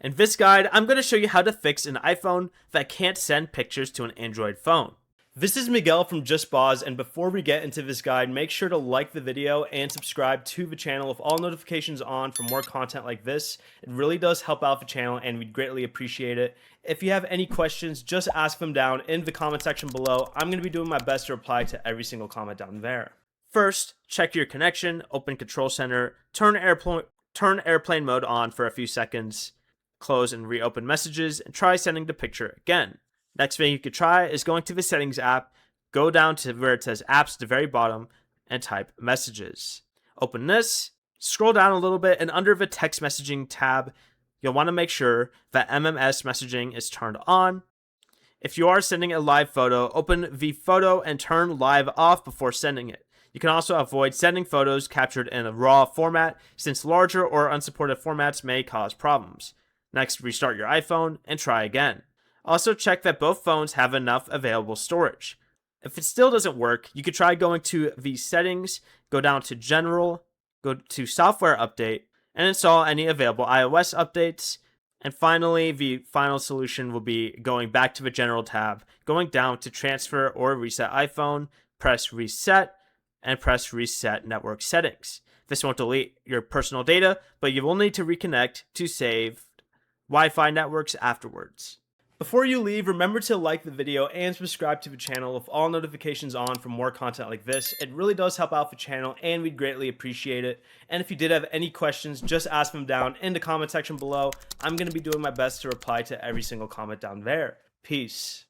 In this guide, I'm going to show you how to fix an iPhone that can't send pictures to an Android phone. This is Miguel from Just Boz, and before we get into this guide, make sure to like the video and subscribe to the channel with all notifications on for more content like this. It really does help out the channel and we'd greatly appreciate it. If you have any questions, just ask them down in the comment section below. I'm going to be doing my best to reply to every single comment down there. First, check your connection, open Control Center, turn airplane mode on for a few seconds, close and reopen messages, and try sending the picture again. Next thing you could try is going to the Settings app, go down to where it says Apps at the very bottom, and type Messages. Open this, scroll down a little bit, and under the Text Messaging tab, you'll want to make sure that MMS messaging is turned on. If you are sending a live photo, open the photo and turn live off before sending it. You can also avoid sending photos captured in a RAW format, since larger or unsupported formats may cause problems. Next, restart your iPhone and try again. Also check that both phones have enough available storage. If it still doesn't work, you could try going to the Settings, go down to General, go to Software Update, and install any available iOS updates. And finally, the final solution will be going back to the General tab, going down to Transfer or Reset iPhone, press Reset, and press Reset Network Settings. This won't delete your personal data, but you will need to reconnect to save Wi-Fi networks afterwards. Before you leave, remember to like the video and subscribe to the channel with all notifications on for more content like this. It really does help out the channel and we'd greatly appreciate it. And if you did have any questions, just ask them down in the comment section below. I'm going to be doing my best to reply to every single comment down there. Peace.